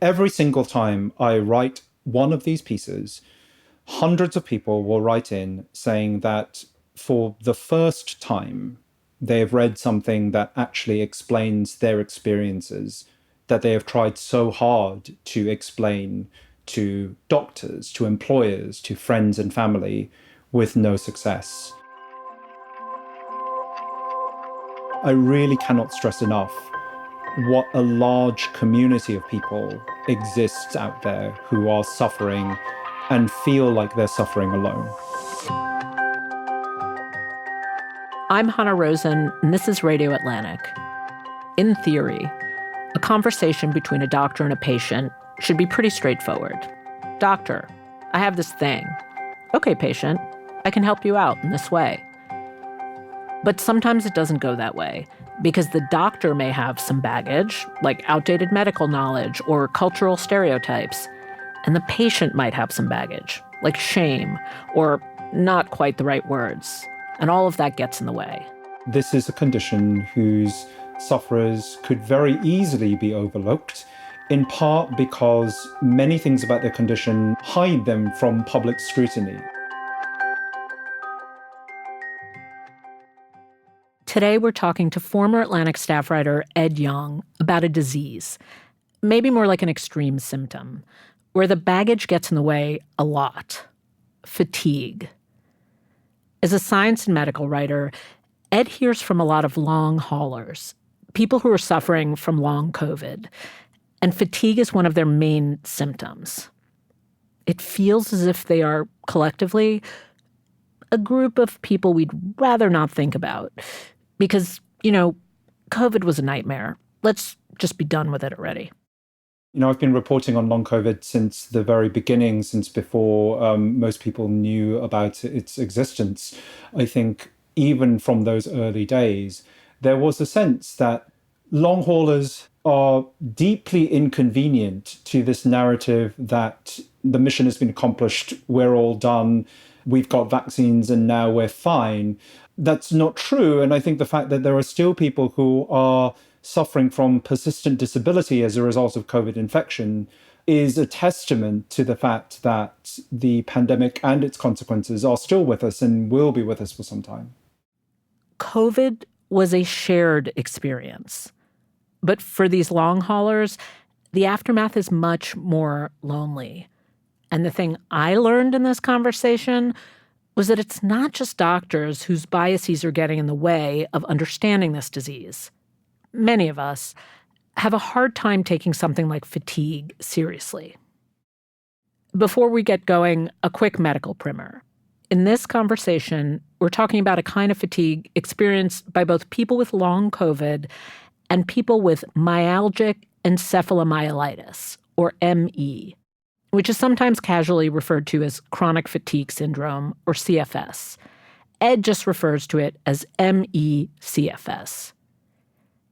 Every single time I write one of these pieces, hundreds of people will write in saying that for the first time, they have read something that actually explains their experiences that they have tried so hard to explain to doctors, to employers, to friends and family with no success. I really cannot stress enough what a large community of people exists out there who are suffering and feel like they're suffering alone. I'm Hannah Rosen, and this is Radio Atlantic. In theory, a conversation between a doctor and a patient should be pretty straightforward. Doctor, I have this thing. Okay, patient, I can help you out in this way. But sometimes it doesn't go that way, because the doctor may have some baggage, like outdated medical knowledge or cultural stereotypes, and the patient might have some baggage, like shame or not quite the right words. And all of that gets in the way. This is a condition whose sufferers could very easily be overlooked, in part because many things about their condition hide them from public scrutiny. Today, we're talking to former Atlantic staff writer Ed Yong about a disease, maybe more like an extreme symptom, where the baggage gets in the way a lot: fatigue. As a science and medical writer, Ed hears from a lot of long haulers, people who are suffering from long COVID, and fatigue is one of their main symptoms. It feels as if they are, collectively, a group of people we'd rather not think about. Because, COVID was a nightmare. Let's just be done with it already. I've been reporting on long COVID since the very beginning, since before most people knew about its existence. I think even from those early days, there was a sense that long haulers are deeply inconvenient to this narrative that the mission has been accomplished, we're all done, we've got vaccines and now we're fine. That's not true. And I think the fact that there are still people who are suffering from persistent disability as a result of COVID infection is a testament to the fact that the pandemic and its consequences are still with us and will be with us for some time. COVID was a shared experience. But for these long haulers, the aftermath is much more lonely. And the thing I learned in this conversation was that it's not just doctors whose biases are getting in the way of understanding this disease. Many of us have a hard time taking something like fatigue seriously. Before we get going, a quick medical primer. In this conversation, we're talking about a kind of fatigue experienced by both people with long COVID and people with myalgic encephalomyelitis, or ME, which is sometimes casually referred to as chronic fatigue syndrome, or CFS. Ed just refers to it as ME-CFS.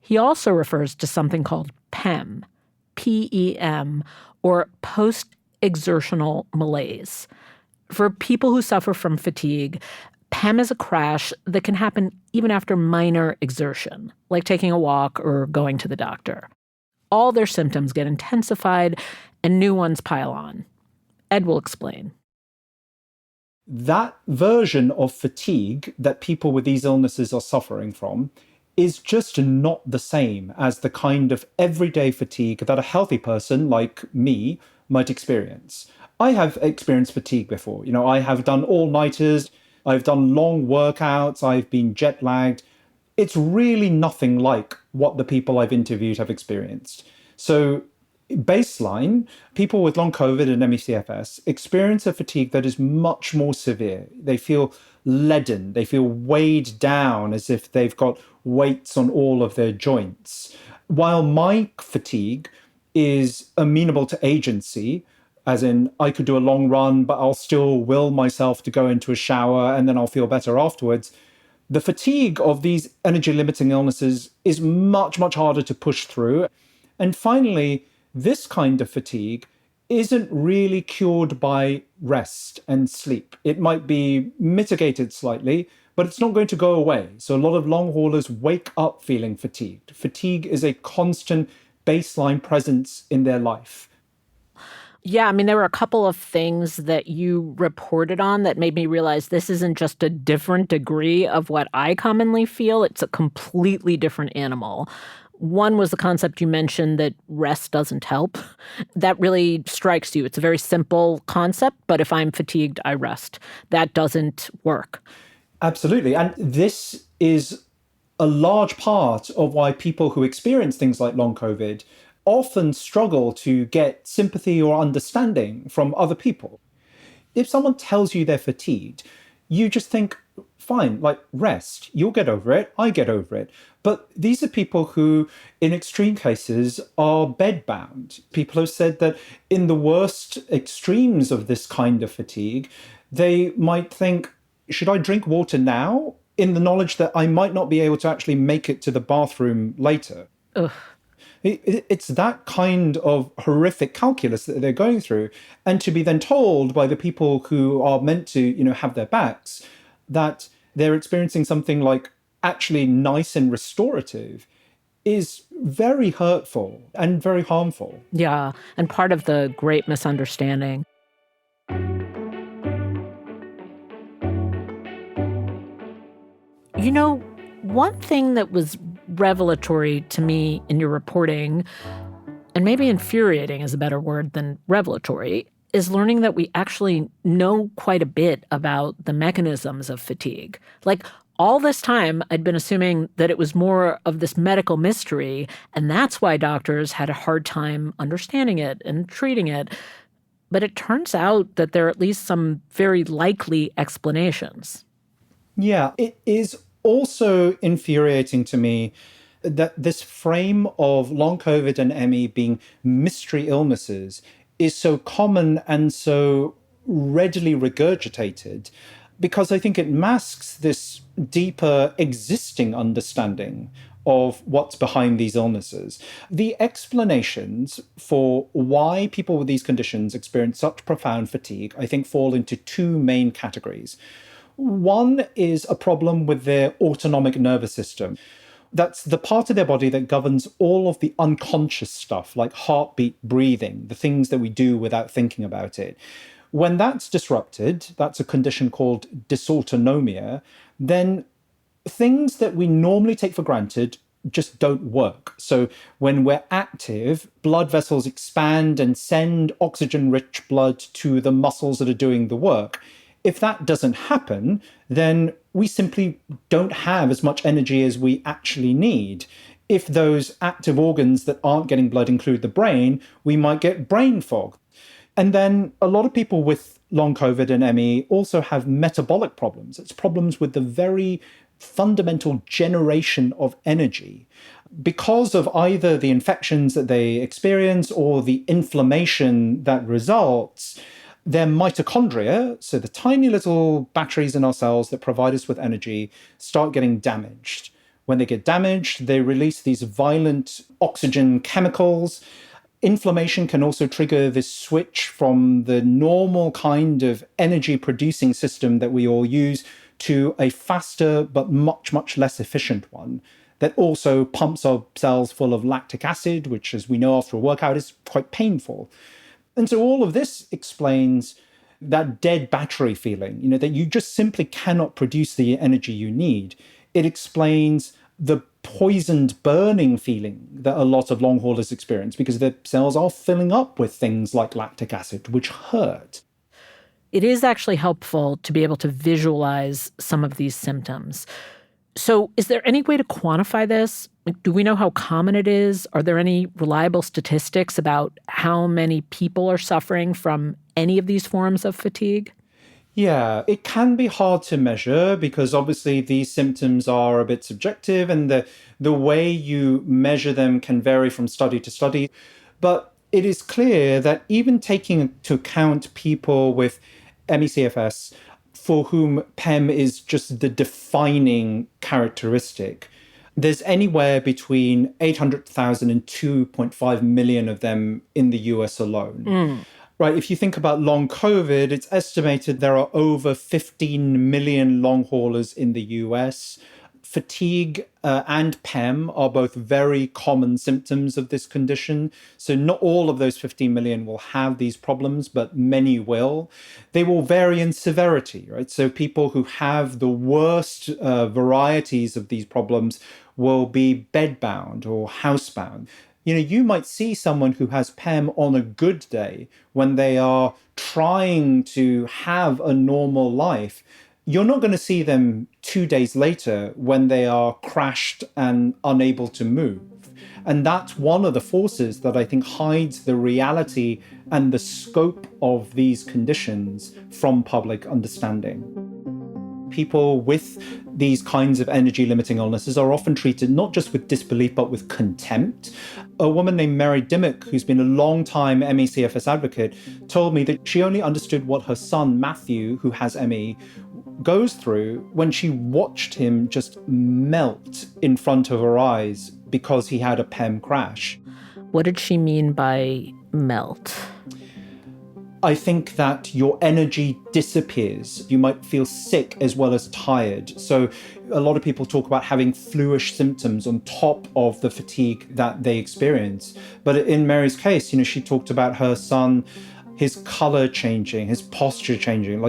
He also refers to something called PEM, P-E-M, or post-exertional malaise. For people who suffer from fatigue, PEM is a crash that can happen even after minor exertion, like taking a walk or going to the doctor. All their symptoms get intensified and new ones pile on. Ed will explain. That version of fatigue that people with these illnesses are suffering from is just not the same as the kind of everyday fatigue that a healthy person like me might experience. I have experienced fatigue before. I have done all-nighters, I've done long workouts, I've been jet lagged. It's really nothing like what the people I've interviewed have experienced. So baseline, people with long COVID and ME/CFS experience a fatigue that is much more severe. They feel leaden, they feel weighed down as if they've got weights on all of their joints. While my fatigue is amenable to agency, as in I could do a long run, but I'll still will myself to go into a shower and then I'll feel better afterwards. The fatigue of these energy-limiting illnesses is much, much harder to push through. And finally, this kind of fatigue isn't really cured by rest and sleep. It might be mitigated slightly, but it's not going to go away. So a lot of long haulers wake up feeling fatigued. Fatigue is a constant baseline presence in their life. Yeah, I mean, there were a couple of things that you reported on that made me realize this isn't just a different degree of what I commonly feel, it's a completely different animal. One was the concept you mentioned that rest doesn't help. That really strikes you. It's a very simple concept, but if I'm fatigued, I rest. That doesn't work. Absolutely. And this is a large part of why people who experience things like long COVID often struggle to get sympathy or understanding from other people. If someone tells you they're fatigued, you just think, fine, like rest, you'll get over it, I get over it. But these are people who, in extreme cases, are bedbound. People have said that in the worst extremes of this kind of fatigue, they might think, should I drink water now? In the knowledge that I might not be able to actually make it to the bathroom later. Ugh. It's that kind of horrific calculus that they're going through. And to be then told by the people who are meant to, have their backs, that they're experiencing something like actually nice and restorative is very hurtful and very harmful. Yeah, and part of the great misunderstanding. You know, one thing that was revelatory to me in your reporting, and maybe infuriating is a better word than revelatory, is learning that we actually know quite a bit about the mechanisms of fatigue. Like, all this time, I'd been assuming that it was more of this medical mystery, and that's why doctors had a hard time understanding it and treating it. But it turns out that there are at least some very likely explanations. Yeah, it is also infuriating to me that this frame of long COVID and ME being mystery illnesses is so common and so readily regurgitated, because I think it masks this deeper existing understanding of what's behind these illnesses. The explanations for why people with these conditions experience such profound fatigue, I think, fall into two main categories. One is a problem with their autonomic nervous system. That's the part of their body that governs all of the unconscious stuff, like heartbeat, breathing, the things that we do without thinking about it. When that's disrupted, that's a condition called dysautonomia, then things that we normally take for granted just don't work. So when we're active, blood vessels expand and send oxygen-rich blood to the muscles that are doing the work. If that doesn't happen, then we simply don't have as much energy as we actually need. If those active organs that aren't getting blood include the brain, we might get brain fog. And then a lot of people with long COVID and ME also have metabolic problems. It's problems with the very fundamental generation of energy. Because of either the infections that they experience or the inflammation that results, their mitochondria, so the tiny little batteries in our cells that provide us with energy, start getting damaged. When they get damaged, they release these violent oxygen chemicals. Inflammation can also trigger this switch from the normal kind of energy producing system that we all use to a faster but much, much less efficient one that also pumps our cells full of lactic acid, which, as we know after a workout, is quite painful. And so all of this explains that dead battery feeling, that you just simply cannot produce the energy you need. It explains the poisoned burning feeling that a lot of long haulers experience because their cells are filling up with things like lactic acid, which hurt. It is actually helpful to be able to visualize some of these symptoms. So, is there any way to quantify this? Like, do we know how common it is? Are there any reliable statistics about how many people are suffering from any of these forms of fatigue? Yeah, it can be hard to measure because obviously these symptoms are a bit subjective and the way you measure them can vary from study to study. But it is clear that even taking into account people with ME/CFS for whom PEM is just the defining characteristic, there's anywhere between 800,000 and 2.5 million of them in the US alone. Right, if you think about long COVID, it's estimated there are over 15 million long haulers in the US. fatigue and PEM are both very common symptoms of this condition. So not all of those 15 million will have these problems, but many will. They will vary in severity, right? So people who have the worst varieties of these problems will be bedbound or housebound. You might see someone who has PEM on a good day when they are trying to have a normal life. You're not going to see them 2 days later when they are crashed and unable to move. And that's one of the forces that I think hides the reality and the scope of these conditions from public understanding. People with these kinds of energy limiting illnesses are often treated not just with disbelief, but with contempt. A woman named Mary Dimmock, who's been a long time ME/CFS advocate, told me that she only understood what her son, Matthew, who has ME, goes through when she watched him just melt in front of her eyes because he had a PEM crash. What did she mean by melt? I think that your energy disappears. You might feel sick as well as tired. So a lot of people talk about having fluish symptoms on top of the fatigue that they experience. But in Mary's case, she talked about her son, his color changing, his posture changing,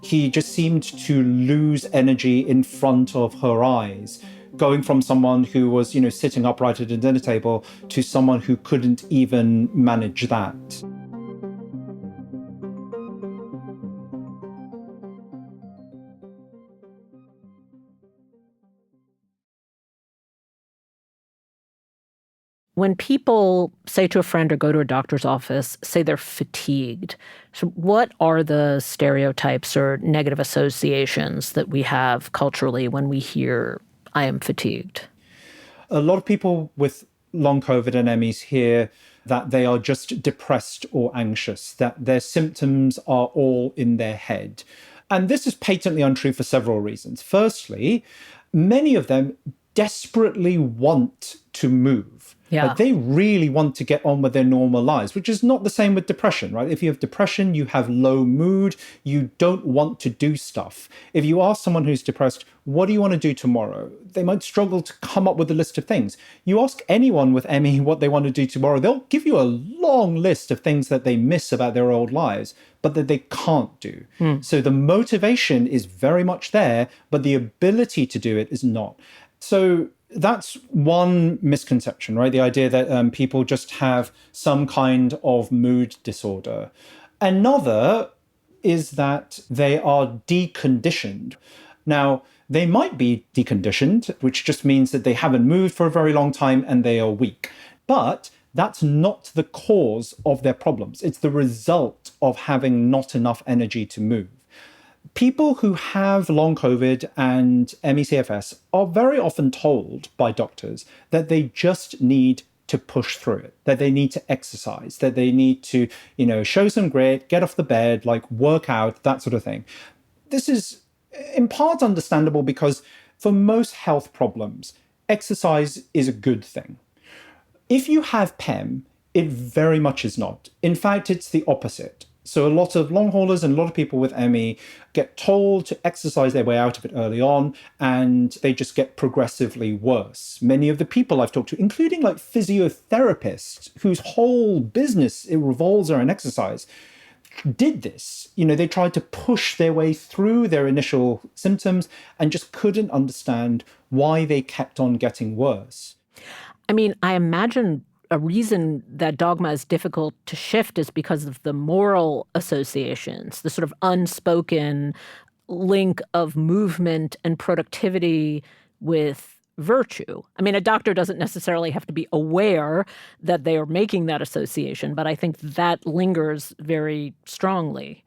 he just seemed to lose energy in front of her eyes, going from someone who was, sitting upright at a dinner table to someone who couldn't even manage that. When people say to a friend or go to a doctor's office, say they're fatigued, so what are the stereotypes or negative associations that we have culturally when we hear, I am fatigued? A lot of people with long COVID and MEs hear that they are just depressed or anxious, that their symptoms are all in their head. And this is patently untrue for several reasons. Firstly, many of them desperately want to move. Yeah. Like they really want to get on with their normal lives, which is not the same with depression, right? If you have depression, you have low mood, you don't want to do stuff. If you ask someone who's depressed, what do you want to do tomorrow? They might struggle to come up with a list of things. You ask anyone with ME what they want to do tomorrow, they'll give you a long list of things that they miss about their old lives, but that they can't do. So the motivation is very much there, but the ability to do it is not. So that's one misconception, right? The idea that people just have some kind of mood disorder. Another is that they are deconditioned. Now, they might be deconditioned, which just means that they haven't moved for a very long time and they are weak. But that's not the cause of their problems. It's the result of having not enough energy to move. People who have long COVID and ME/CFS are very often told by doctors that they just need to push through it, that they need to exercise, that they need to, show some grit, get off the bed, work out, that sort of thing. This is in part understandable because for most health problems, exercise is a good thing. If you have PEM, it very much is not. In fact, it's the opposite. So a lot of long haulers and a lot of people with ME get told to exercise their way out of it early on, and they just get progressively worse. Many of the people I've talked to, including physiotherapists whose whole business it revolves around exercise, did this. They tried to push their way through their initial symptoms and just couldn't understand why they kept on getting worse. I mean, I imagine a reason that dogma is difficult to shift is because of the moral associations, the sort of unspoken link of movement and productivity with virtue. I mean, a doctor doesn't necessarily have to be aware that they are making that association, but I think that lingers very strongly.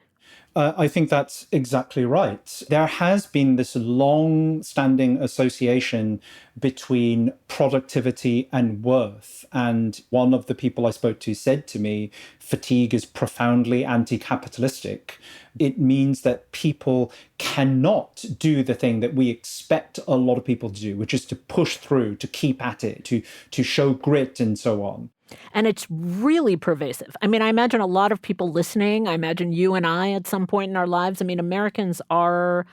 I think that's exactly right. There has been this long-standing association between productivity and worth. And one of the people I spoke to said to me, fatigue is profoundly anti-capitalistic. It means that people cannot do the thing that we expect a lot of people to do, which is to push through, to keep at it, to show grit and so on. And it's really pervasive. I mean, I imagine a lot of people listening, I imagine you and I at some point in our lives, I mean, Americans are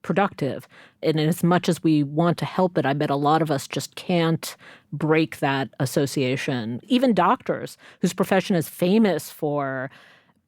productive. And as much as we want to help it, I bet a lot of us just can't break that association. Even doctors, whose profession is famous for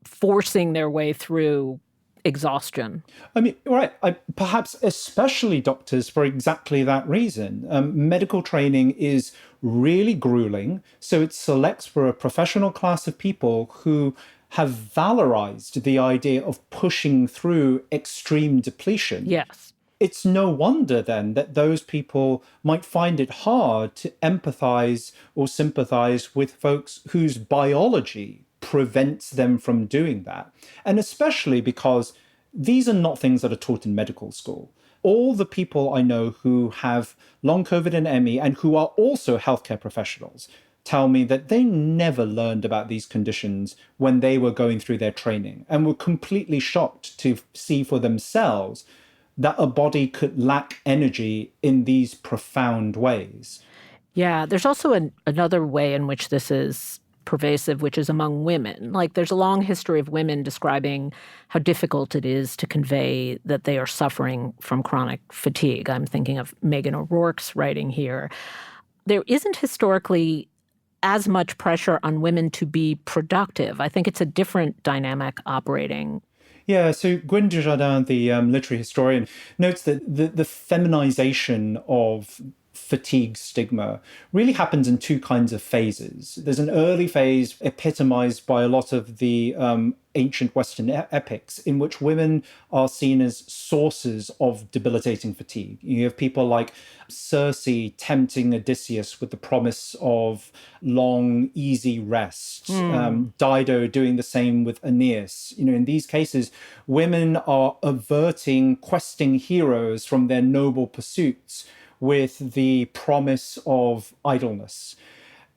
forcing their way through exhaustion. I mean, right, perhaps especially doctors for exactly that reason. Medical training is really grueling, so it selects for a professional class of people who have valorized the idea of pushing through extreme depletion. Yes. It's no wonder then that those people might find it hard to empathize or sympathize with folks whose biology prevents them from doing that. And especially because these are not things that are taught in medical school. All the people I know who have long COVID and ME and who are also healthcare professionals tell me that they never learned about these conditions when they were going through their training and were completely shocked to see for themselves that a body could lack energy in these profound ways. Yeah, there's also another way in which this is pervasive, which is among women. Like there's a long history of women describing how difficult it is to convey that they are suffering from chronic fatigue. I'm thinking of Megan O'Rourke's writing here. There isn't historically as much pressure on women to be productive. I think it's a different dynamic operating. Yeah, so Gwen Dujardin, the literary historian, notes that the feminization of fatigue stigma really happens in two kinds of phases. There's an early phase epitomized by a lot of the ancient Western epics in which women are seen as sources of debilitating fatigue. You have people like Circe tempting Odysseus with the promise of long, easy rest. Dido doing the same with Aeneas. In these cases, women are averting questing heroes from their noble pursuits with the promise of idleness.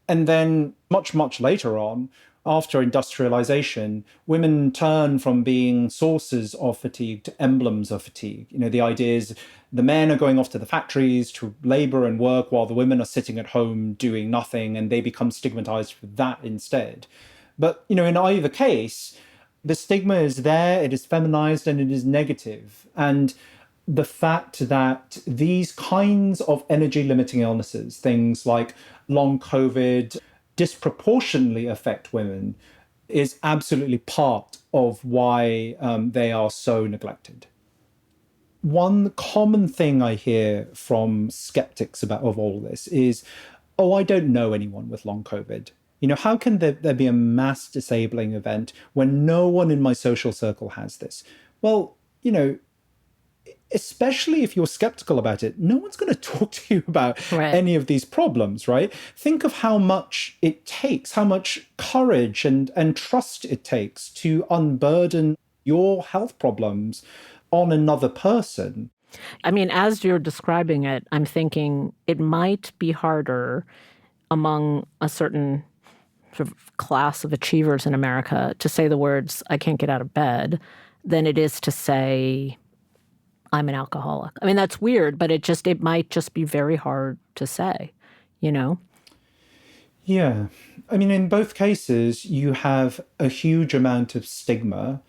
And then much, much later on, after industrialization, women turn from being sources of fatigue to emblems of fatigue. The idea is the men are going off to the factories to labor and work while the women are sitting at home doing nothing, and they become stigmatized for that instead. But, in either case, the stigma is there, it is feminized, and it is negative. And the fact that these kinds of energy limiting illnesses, things like long COVID, disproportionately affect women is absolutely part of why they are so neglected. One common thing I hear from skeptics of all this is, oh, I don't know anyone with long COVID. How can there be a mass disabling event when no one in my social circle has this? Well, especially if you're skeptical about it, no one's going to talk to you about any of these problems, right? Think of how much it takes, how much courage and trust it takes to unburden your health problems on another person. I mean, as you're describing it, I'm thinking it might be harder among a certain sort of class of achievers in America to say the words, I can't get out of bed, than it is to say, I'm an alcoholic. I mean, that's weird, but it might just be very hard to say, Yeah. I mean, in both cases, you have a huge amount of stigma,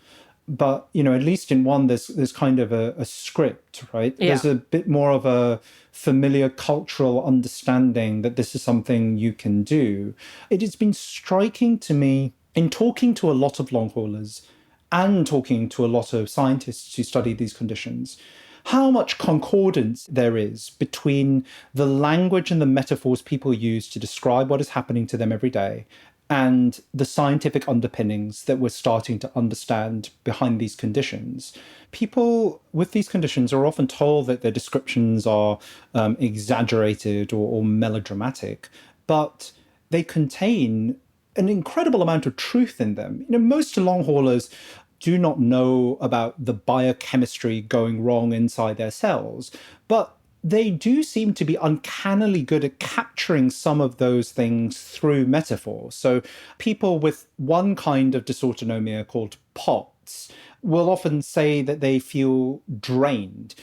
but, at least in one, there's kind of a script, right? Yeah. There's a bit more of a familiar cultural understanding that this is something you can do. It has been striking to me in talking to a lot of long haulers and talking to a lot of scientists who study these conditions, how much concordance there is between the language and the metaphors people use to describe what is happening to them every day and the scientific underpinnings that we're starting to understand behind these conditions. People with these conditions are often told that their descriptions are exaggerated or melodramatic, but they contain an incredible amount of truth in them. Most long haulers do not know about the biochemistry going wrong inside their cells, but they do seem to be uncannily good at capturing some of those things through metaphor. So people with one kind of dysautonomia called POTS will often say that they feel drained.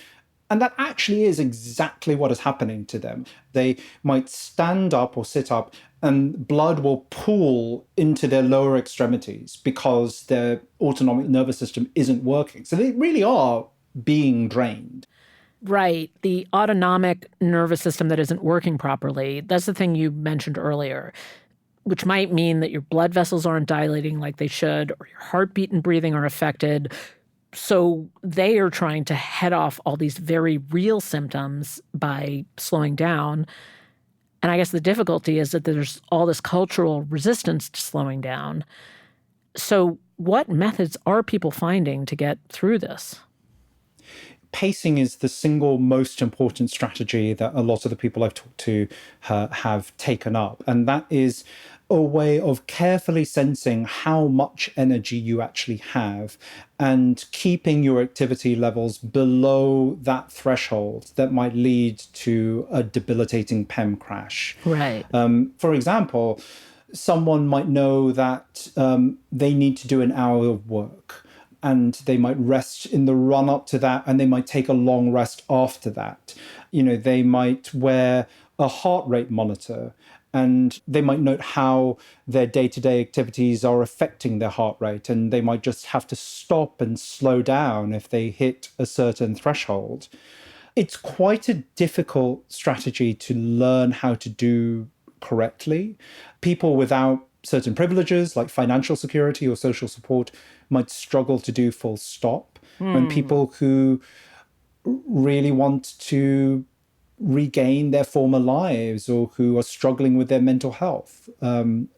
And that actually is exactly what is happening to them. They might stand up or sit up and blood will pool into their lower extremities because their autonomic nervous system isn't working. So they really are being drained. Right. The autonomic nervous system that isn't working properly. That's the thing you mentioned earlier, which might mean that your blood vessels aren't dilating like they should, or your heartbeat and breathing are affected. So they are trying to head off all these very real symptoms by slowing down. And I guess the difficulty is that there's all this cultural resistance to slowing down. So what methods are people finding to get through this? Pacing is the single most important strategy that a lot of the people I've talked to have taken up. And that is a way of carefully sensing how much energy you actually have and keeping your activity levels below that threshold that might lead to a debilitating PEM crash. Right. For example, someone might know that they need to do an hour of work, and they might rest in the run up to that, and they might take a long rest after that. They might wear a heart rate monitor, and they might note how their day-to-day activities are affecting their heart rate, and they might just have to stop and slow down if they hit a certain threshold. It's quite a difficult strategy to learn how to do correctly. People without certain privileges like financial security or social support might struggle to do full stop. And people who really want to regain their former lives or who are struggling with their mental health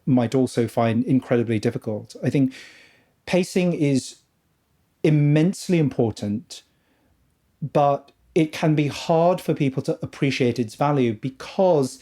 might also find incredibly difficult. I think pacing is immensely important, but it can be hard for people to appreciate its value because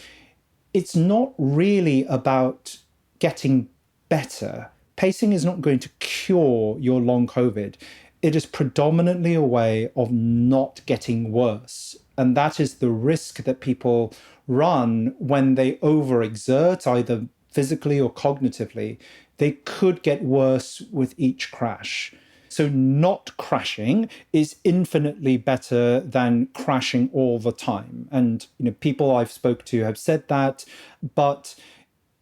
it's not really about getting better. Pacing is not going to cure your long COVID. It is predominantly a way of not getting worse. And that is the risk that people run when they overexert, either physically or cognitively. They could get worse with each crash. So not crashing is infinitely better than crashing all the time. And people I've spoke to have said that, but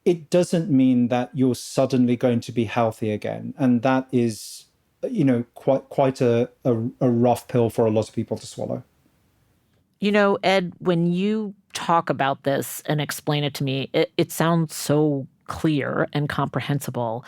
it doesn't mean that you're suddenly going to be healthy again. And that is, quite a rough pill for a lot of people to swallow. Ed, when you talk about this and explain it to me, it sounds so clear and comprehensible.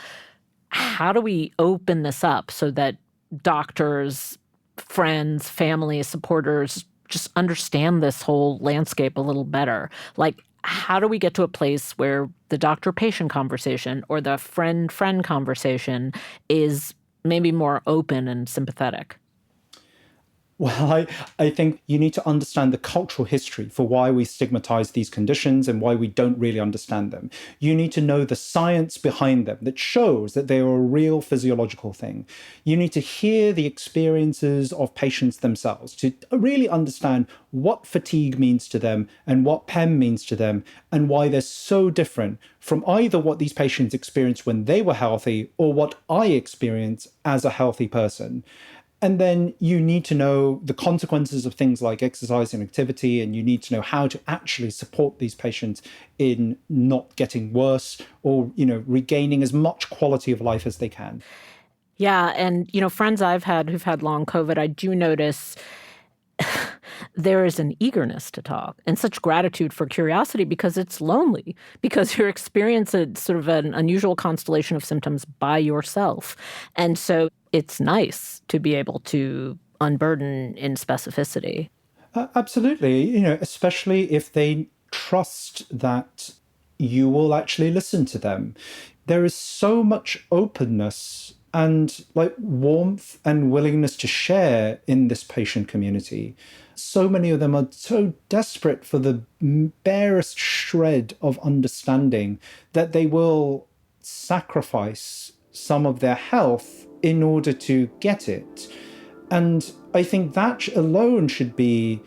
How do we open this up so that doctors, friends, families, supporters just understand this whole landscape a little better? Like, how do we get to a place where the doctor-patient conversation or the friend-friend conversation is maybe more open and sympathetic? Well, I think you need to understand the cultural history for why we stigmatize these conditions and why we don't really understand them. You need to know the science behind them that shows that they are a real physiological thing. You need to hear the experiences of patients themselves to really understand what fatigue means to them and what PEM means to them and why they're so different from either what these patients experienced when they were healthy or what I experience as a healthy person. And then you need to know the consequences of things like exercise and activity, and you need to know how to actually support these patients in not getting worse or, regaining as much quality of life as they can. Yeah. And, friends I've had who've had long COVID, I do notice there is an eagerness to talk and such gratitude for curiosity because it's lonely, because you're experiencing sort of an unusual constellation of symptoms by yourself. And so it's nice to be able to unburden in specificity. Absolutely. Especially if they trust that you will actually listen to them. There is so much openness and warmth and willingness to share in this patient community. So many of them are so desperate for the barest shred of understanding that they will sacrifice some of their health in order to get it. And I think that alone should be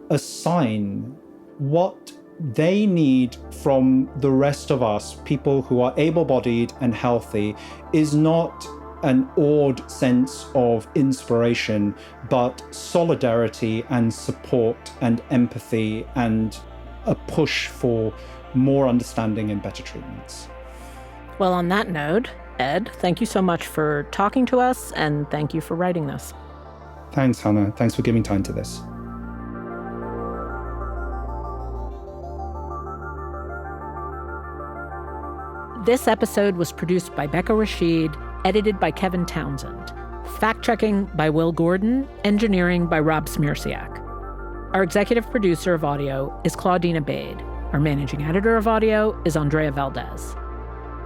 a sign. What they need from the rest of us, people who are able-bodied and healthy, is not an awed sense of inspiration, but solidarity and support and empathy and a push for more understanding and better treatments. Well, on that note, Ed, thank you so much for talking to us, and thank you for writing this. Thanks, Hannah. Thanks for giving time to this. This episode was produced by Becca Rashid, edited by Kevin Townsend. Fact-checking by Will Gordon, engineering by Rob Smirsiak. Our executive producer of audio is Claudina Bade. Our managing editor of audio is Andrea Valdez.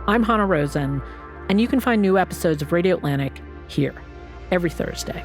I'm Hannah Rosen, and you can find new episodes of Radio Atlantic here every Thursday.